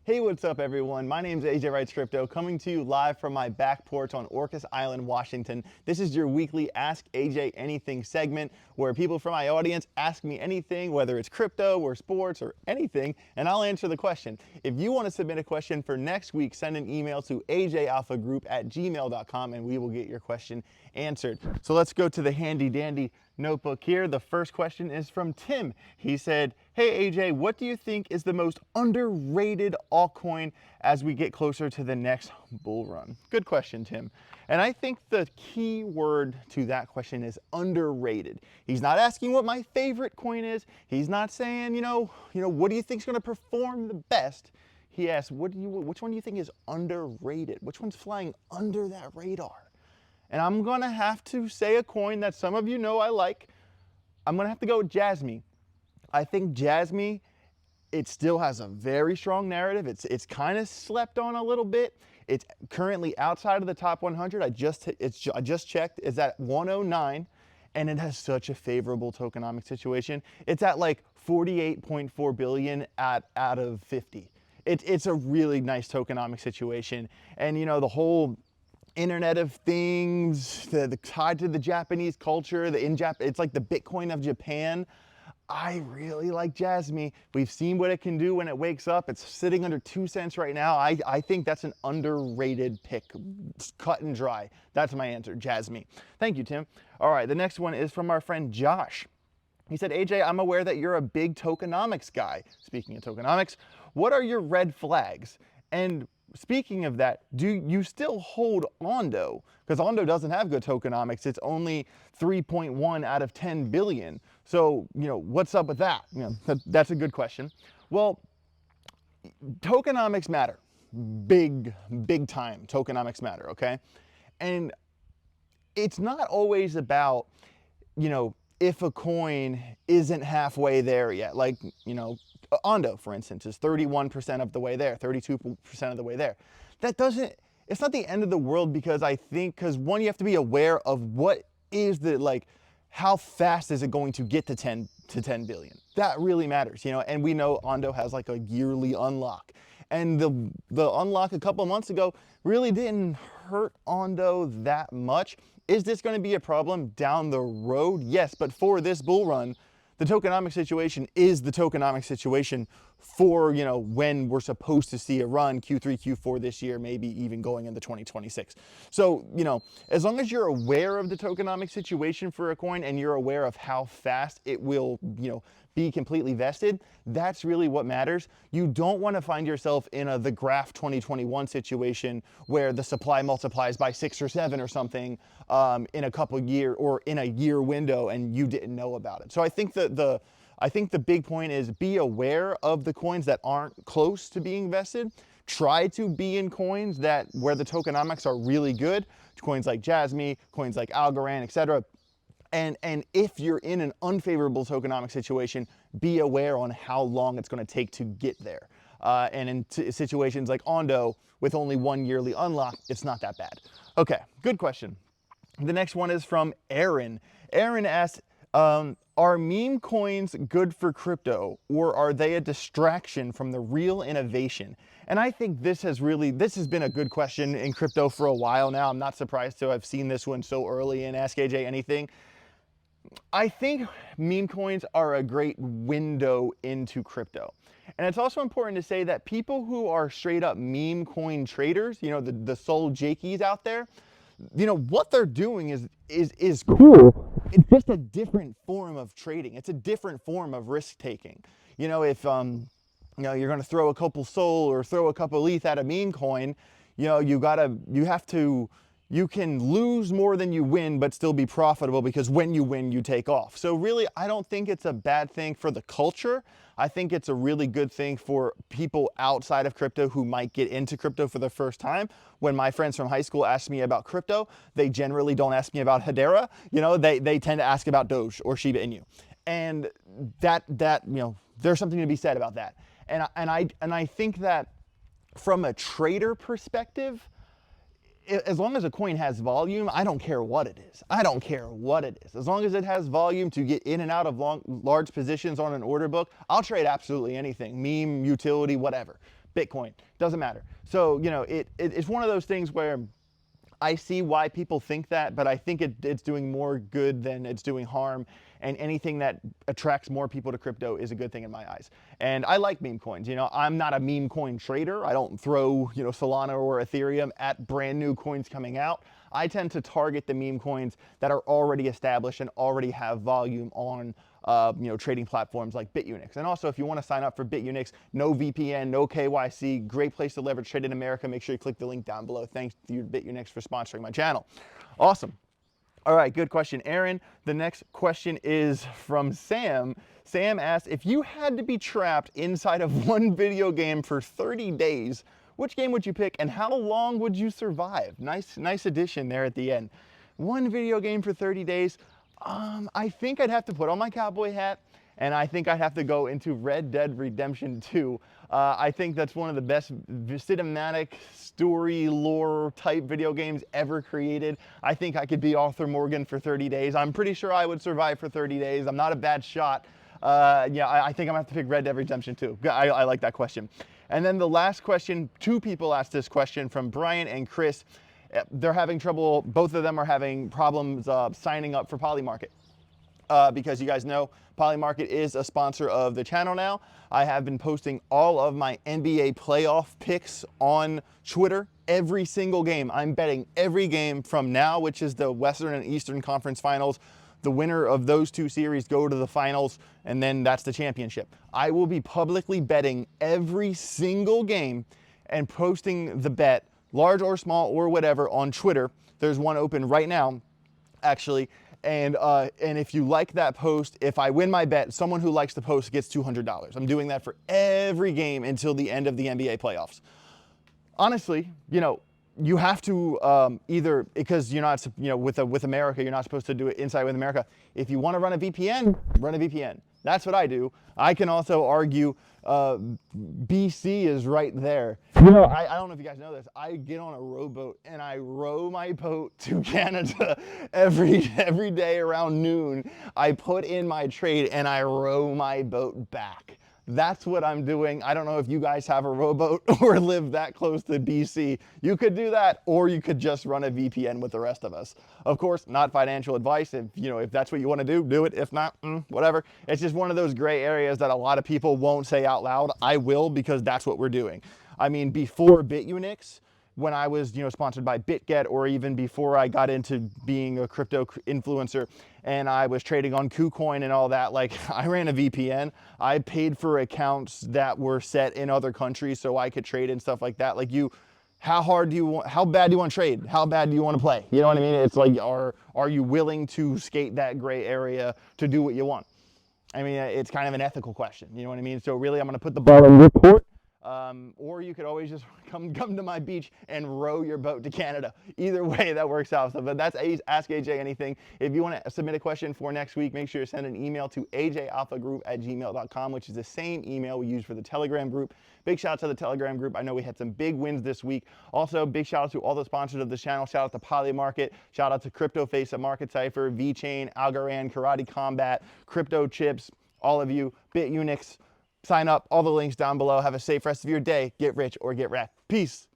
Hey, what's up everyone? My name is AJ Writes Crypto, coming to you live from my back porch on Orcas Island, Washington. This is your weekly Ask AJ Anything segment where people from my audience ask me anything, whether it's crypto or sports or anything, and I'll answer the question. If you want to submit a question for next week, send an email to ajalphagroup@gmail.com and we will get your question answered. So let's go to the handy dandy notebook here. The first question is from Tim. He said, hey AJ, what do you think is the most underrated altcoin as we get closer to the next bull run? Good question, Tim. And I think the key word to that question is underrated. He's not asking what my favorite coin is. He's not saying, what do you think is going to perform the best? He asked, which one do you think is underrated? Which one's flying under that radar? And I'm gonna have to say a coin that some of you know I like. I'm gonna have to go with Jasmy. I think Jasmy, it still has a very strong narrative. It's kind of slept on a little bit. It's currently outside of the top 100. I just checked. It's at 109, and it has such a favorable tokenomics situation. It's at like 48.4 billion out of 50. It's a really nice tokenomic situation, and the whole Internet of Things, the tied to the Japanese culture, it's like the Bitcoin of Japan. I really like Jasmy. We've seen what it can do when it wakes up. It's sitting under 2 cents right now. I think that's an underrated pick, cut and dry. That's my answer, Jasmy. Thank you, Tim. All right, the next one is from our friend Josh. He said, AJ, I'm aware that you're a big tokenomics guy. Speaking of tokenomics, what are your red flags? And speaking of that, do you still hold Ondo? Because Ondo doesn't have good tokenomics. It's only 3.1 out of 10 billion. So, what's up with that? That's a good question. Well, tokenomics matter. Big time tokenomics matter, okay? And it's not always about, if a coin isn't halfway there yet. Like, Ondo, for instance, is 31% of the way there, 32% of the way there. It's not the end of the world because one, you have to be aware of what is how fast is it going to get to 10 billion? That really matters, and we know Ondo has like a yearly unlock. And the unlock a couple months ago really didn't hurt Ondo that much. Is this going to be a problem down the road? Yes, but for this bull run, the tokenomic situation is the tokenomic situation for, when we're supposed to see a run, Q3, Q4 this year, maybe even going into 2026. So, as long as you're aware of the tokenomic situation for a coin and you're aware of how fast it will, be completely vested, that's really what matters. You don't want to find yourself in the graph 2021 situation where the supply multiplies by 6 or 7 or something in a couple year or in a year window and you didn't know about it. So I think the big point is be aware of the coins that aren't close to being vested. Try to be in coins where the tokenomics are really good, coins like Jasmy, coins like Algorand, etc. And if you're in an unfavorable tokenomic situation, be aware on how long it's going to take to get there. And in situations like Ondo, with only 1 yearly unlock, it's not that bad. Okay, good question. The next one is from Aaron. Aaron asked, are meme coins good for crypto, or are they a distraction from the real innovation? And I think this has been a good question in crypto for a while now. I'm not surprised to have seen this one so early in Ask AJ Anything. I think meme coins are a great window into crypto. And it's also important to say that people who are straight up meme coin traders, the sole jakies out there, what they're doing is cool. It's just a different form of trading. It's a different form of risk taking. If you're going to throw a couple SOL or throw a couple ETH at a meme coin, you can lose more than you win, but still be profitable because when you win, you take off. So really, I don't think it's a bad thing for the culture. I think it's a really good thing for people outside of crypto who might get into crypto for the first time. When my friends from high school ask me about crypto, they generally don't ask me about Hedera. They tend to ask about Doge or Shiba Inu. And that there's something to be said about that. And I think that from a trader perspective, as long as a coin has volume, I don't care what it is. I don't care what it is. As long as it has volume to get in and out of large positions on an order book, I'll trade absolutely anything, meme, utility, whatever. Bitcoin, doesn't matter. So, you know, it's one of those things where I see why people think that, but I think it's doing more good than it's doing harm. And anything that attracts more people to crypto is a good thing in my eyes. And I like meme coins. You know, I'm not a meme coin trader. I don't throw, you know, Solana or Ethereum at brand new coins coming out. I tend to target the meme coins that are already established and already have volume on you know, trading platforms like Bitunix. And also, if you want to sign up for Bitunix, no VPN, no KYC, great place to leverage trade in America. Make sure you click the link down below. Thanks to you, Bitunix, for sponsoring my channel. Awesome. All right, good question, Aaron. The next question is from Sam. Sam asked, if you had to be trapped inside of one video game for 30 days, which game would you pick and how long would you survive? Nice addition there at the end. One video game for 30 days. I think I'd have to put on my cowboy hat, and I think I'd have to go into Red Dead Redemption 2. I think that's one of the best cinematic story lore type video games ever created. I think I could be Arthur Morgan for 30 days. I'm pretty sure I would survive for 30 days. I'm not a bad shot. Yeah, I think I'm gonna have to pick Red Dead Redemption 2. I like that question. And then the last question, two people asked this question, from Brian and Chris. They're having trouble, both of them are having problems signing up for Polymarket. Because you guys know, Polymarket is a sponsor of the channel now. I have been posting all of my NBA playoff picks on Twitter. Every single game. I'm betting every game from now, which is the Western and Eastern Conference Finals. The winner of those two series go to the finals, and then that's the championship. I will be publicly betting every single game and posting the bet, large or small or whatever, on Twitter. There's one open right now, actually. And if you like that post, if I win my bet, someone who likes the post gets $200. I'm doing that for every game until the end of the NBA playoffs. Honestly, you know, you have to either, because you're not, you know, with America, you're not supposed to do it inside with America. If you want to run a VPN, run a VPN. That's what I do. I can also argue BC is right there. You know, I don't know if you guys know this. I get on a rowboat and I row my boat to Canada every day around noon. I put in my trade and I row my boat back. That's what I'm doing. I don't know if you guys have a rowboat or live that close to BC. You could do that, or you could just run a VPN with the rest of us. Of course, not financial advice. If that's what you want to do it. If not, whatever. It's just one of those gray areas that a lot of people won't say out loud. I will, because that's what we're doing. I mean, before Bitunix, when I was, you know, sponsored by BitGet, or even before I got into being a crypto influencer and I was trading on KuCoin and all that, like, I ran a VPN. I paid for accounts that were set in other countries so I could trade and stuff like that. Like, how bad do you want to trade? How bad do you want to play? You know what I mean? It's like, are you willing to skate that gray area to do what you want? I mean, it's kind of an ethical question. You know what I mean? So really, I'm going to put the ball in your court. Or you could always just come to my beach and row your boat to Canada. Either way, that works out. So, but that's Ask AJ Anything. If you want to submit a question for next week, make sure to send an email to ajalphagroup@gmail.com, which is the same email we use for the Telegram group. Big shout out to the Telegram group. I know we had some big wins this week. Also, big shout out to all the sponsors of this channel. Shout out to Polymarket. Shout out to CryptoFace at Market Cypher, VeChain, Algorand, Karate Combat, Crypto Chips, all of you, Bitunix. Sign up, all the links down below. Have a safe rest of your day. Get rich or get wrecked. Peace.